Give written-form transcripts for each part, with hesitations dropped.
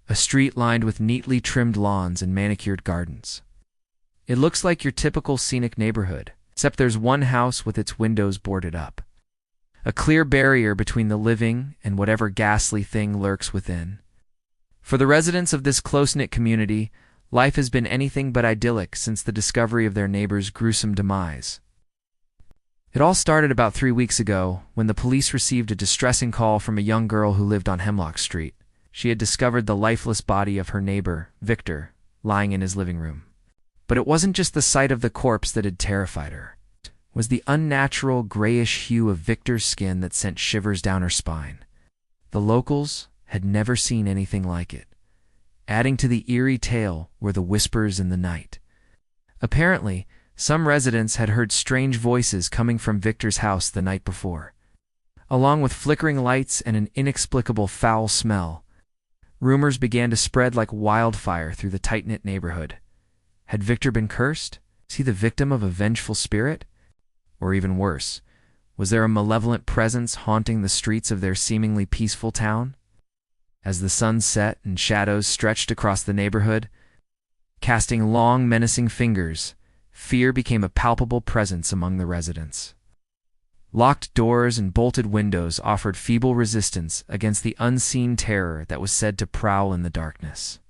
a street lined with neatly trimmed lawns and manicured gardens. It looks like your typical scenic neighborhood, except there's one house with its windows boarded up. A clear barrier between the living and whatever ghastly thing lurks within. For the residents of this close-knit community, life has been anything but idyllic since the discovery of their neighbor's gruesome demise. It all started about 3 weeks ago when the police received a distressing call from a young girl who lived on Hemlock Street. She had discovered the lifeless body of her neighbor, Victor, lying in his living room. But it wasn't just the sight of the corpse that had terrified her. It was the unnatural grayish hue of Victor's skin that sent shivers down her spine. The locals had never seen anything like it. Adding to the eerie tale were the whispers in the night. Apparently, some residents had heard strange voices coming from Victor's house the night before. Along with flickering lights and an inexplicable foul smell, rumors began to spread like wildfire through the tight-knit neighborhood. Had Victor been cursed? Was he the victim of a vengeful spirit? Or even worse, was there a malevolent presence haunting the streets of their seemingly peaceful town? As the sun set and shadows stretched across the neighborhood, casting long, menacing fingers, fear became a palpable presence among the residents. Locked doors and bolted windows offered feeble resistance against the unseen terror that was said to prowl in the darkness.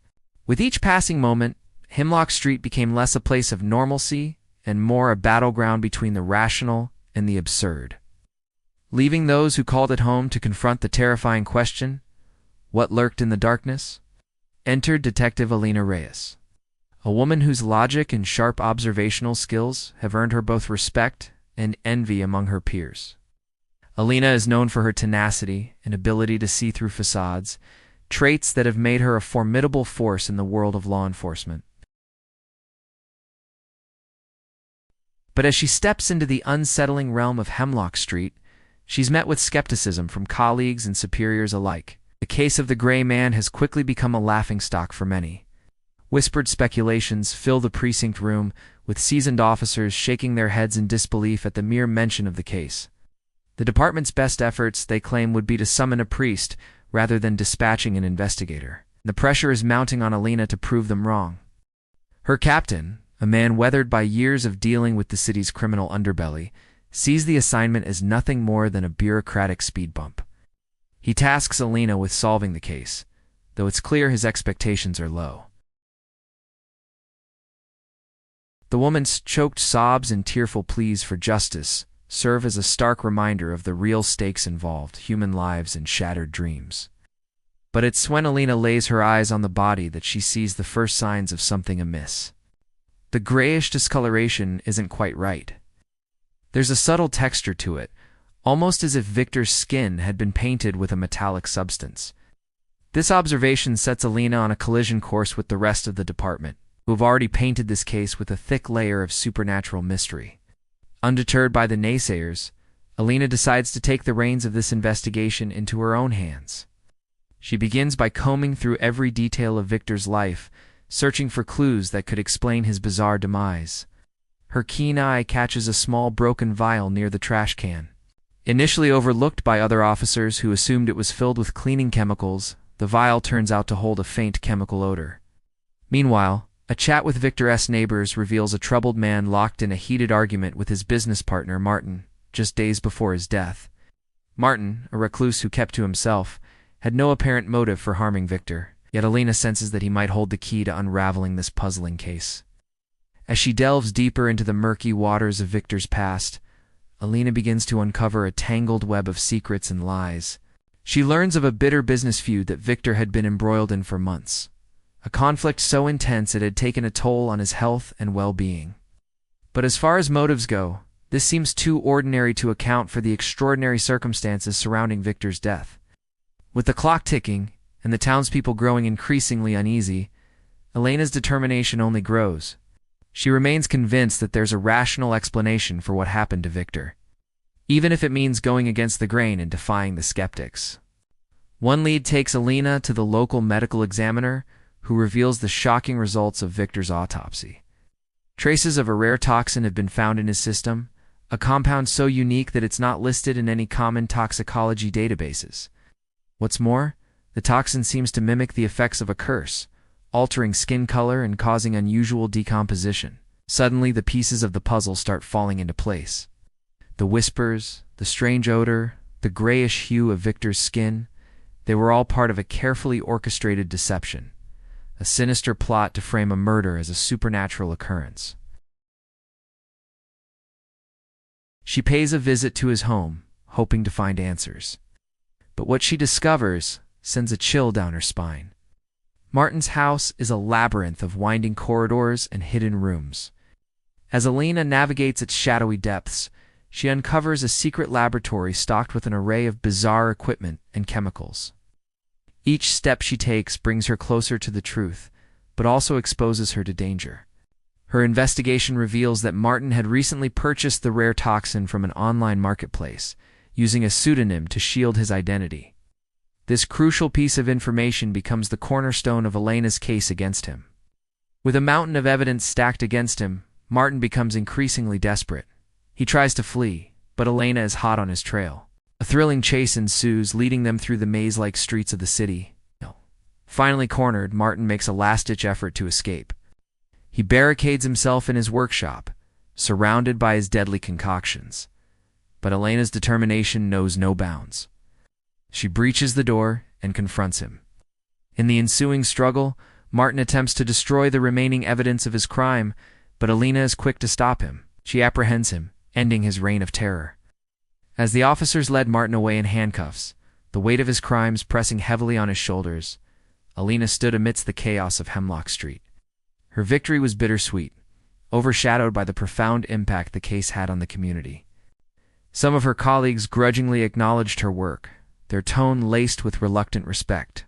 With each passing moment, Hemlock Street became less a place of normalcy and more a battleground between the rational and the absurd. Leaving those who called it home to confront the terrifying question, what lurked in the darkness? Entered Detective Alina Reyes, a woman whose logic and sharp observational skills have earned her both respect and envy among her peers. Alina is known for her tenacity and ability to see through facades, traits that have made her a formidable force in the world of law enforcement. But as she steps into the unsettling realm of Hemlock Street, she's met with skepticism from colleagues and superiors alike. The case of the Gray Man has quickly become a laughingstock for many. Whispered speculations fill the precinct room, with seasoned officers shaking their heads in disbelief at the mere mention of the case. The department's best efforts, they claim, would be to summon a priest rather than dispatching an investigator. The pressure is mounting on Alina to prove them wrong. Her captain, a man weathered by years of dealing with the city's criminal underbelly, sees the assignment as nothing more than a bureaucratic speed bump. He tasks Alina with solving the case, though it's clear his expectations are low. The woman's choked sobs and tearful pleas for justice serve as a stark reminder of the real stakes involved, human lives and shattered dreams. But it's when Alina lays her eyes on the body that she sees the first signs of something amiss. The grayish discoloration isn't quite right. There's a subtle texture to it, almost as if Victor's skin had been painted with a metallic substance. This observation sets Alina on a collision course with the rest of the department, who have already painted this case with a thick layer of supernatural mystery. Undeterred by the naysayers, Alina decides to take the reins of this investigation into her own hands. She begins by combing through every detail of Victor's life, searching for clues that could explain his bizarre demise. Her keen eye catches a small broken vial near the trash can. Initially overlooked by other officers who assumed it was filled with cleaning chemicals, the vial turns out to hold a faint chemical odor. Meanwhile, a chat with Victor's neighbors reveals a troubled man locked in a heated argument with his business partner, Martin, just days before his death. Martin, a recluse who kept to himself, had no apparent motive for harming Victor, yet Alina senses that he might hold the key to unraveling this puzzling case. As she delves deeper into the murky waters of Victor's past, Alina begins to uncover a tangled web of secrets and lies. She learns of a bitter business feud that Victor had been embroiled in for months. A conflict so intense it had taken a toll on his health and well-being. But as far as motives go, this seems too ordinary to account for the extraordinary circumstances surrounding Victor's death. With the clock ticking and the townspeople growing increasingly uneasy, Alina's determination only grows. She remains convinced that there's a rational explanation for what happened to Victor, even if it means going against the grain and defying the skeptics. One lead takes Alina to the local medical examiner, who reveals the shocking results of Victor's autopsy. Traces of a rare toxin have been found in his system, a compound so unique that it's not listed in any common toxicology databases. What's more, The toxin seems to mimic the effects of a curse, altering skin color and causing unusual decomposition. Suddenly, the pieces of the puzzle start falling into place. The whispers, the strange odor, the grayish hue of Victor's skin, they were all part of a carefully orchestrated deception, a sinister plot to frame a murder as a supernatural occurrence. She pays a visit to his home, hoping to find answers. But what she discovers sends a chill down her spine. Martin's house is a labyrinth of winding corridors and hidden rooms. As Alina navigates its shadowy depths, she uncovers a secret laboratory stocked with an array of bizarre equipment and chemicals. Each step she takes brings her closer to the truth, but also exposes her to danger. Her investigation reveals that Martin had recently purchased the rare toxin from an online marketplace, using a pseudonym to shield his identity. This crucial piece of information becomes the cornerstone of Elena's case against him. With a mountain of evidence stacked against him, Martin becomes increasingly desperate. He tries to flee, but Elena is hot on his trail. A thrilling chase ensues, leading them through the maze-like streets of the city. Finally cornered, Martin makes a last-ditch effort to escape. He barricades himself in his workshop, surrounded by his deadly concoctions. But Elena's determination knows no bounds. She breaches the door and confronts him. In the ensuing struggle, Martin attempts to destroy the remaining evidence of his crime, but Elena is quick to stop him. She apprehends him, ending his reign of terror. As the officers led Martin away in handcuffs, the weight of his crimes pressing heavily on his shoulders, Elena stood amidst the chaos of Hemlock Street. Her victory was bittersweet, overshadowed by the profound impact the case had on the community. Some of her colleagues grudgingly acknowledged her work, their tone laced with reluctant respect.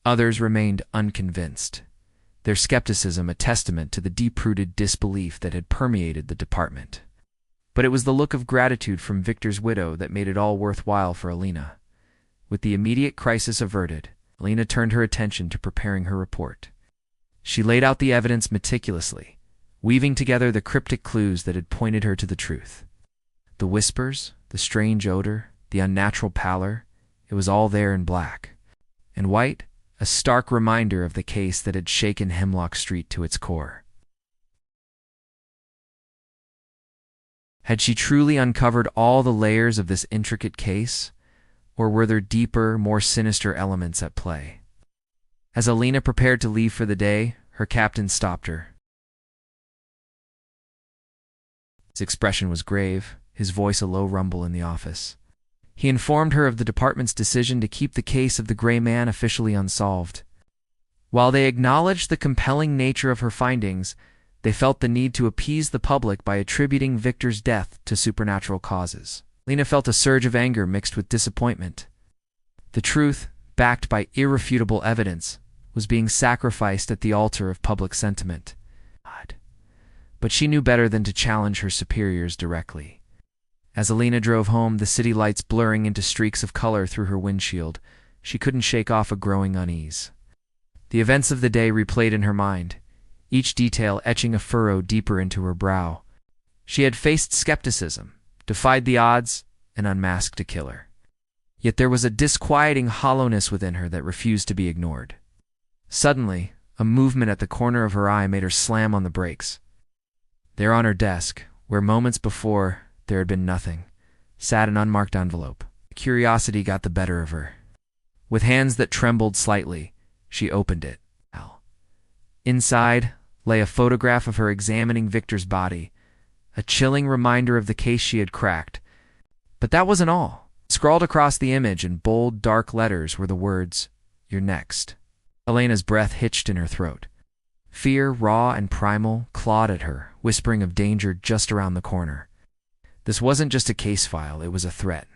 Others remained unconvinced, their skepticism a testament to the deep-rooted disbelief that had permeated the department. But it was the look of gratitude from Victor's widow that made it all worthwhile for Elena. With the immediate crisis averted, Elena turned her attention to preparing her report. She laid out the evidence meticulously, weaving together the cryptic clues that had pointed her to the truth. The whispers, the strange odor, the unnatural pallor, it was all there in black. And white, a stark reminder of the case that had shaken Hemlock Street to its core. Had she truly uncovered all the layers of this intricate case, or were there deeper, more sinister elements at play? As Elena prepared to leave for the day, her captain stopped her. His expression was grave, his voice a low rumble in the office. He informed her of the department's decision to keep the case of the Gray Man officially unsolved. While they acknowledged the compelling nature of her findings, they felt the need to appease the public by attributing Victor's death to supernatural causes. Lena felt a surge of anger mixed with disappointment. The truth, backed by irrefutable evidence, was being sacrificed at the altar of public sentiment. But she knew better than to challenge her superiors directly. As Elena drove home, the city lights blurring into streaks of color through her windshield, she couldn't shake off a growing unease. The events of the day replayed in her mind, each detail etching a furrow deeper into her brow. She had faced skepticism, defied the odds, and unmasked a killer. Yet there was a disquieting hollowness within her that refused to be ignored. Suddenly, a movement at the corner of her eye made her slam on the brakes. There on her desk, where moments before there had been nothing, sat an unmarked envelope. Curiosity got the better of her. With hands that trembled slightly, she opened it. Inside lay a photograph of her examining Victor's body, a chilling reminder of the case she had cracked. But that wasn't all. Scrawled across the image in bold, dark letters were the words, "You're next." Elena's breath hitched in her throat. Fear, raw and primal, clawed at her, whispering of danger just around the corner. This wasn't just a case file, it was a threat.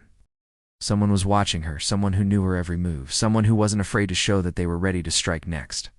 Someone was watching her, someone who knew her every move, someone who wasn't afraid to show that they were ready to strike next.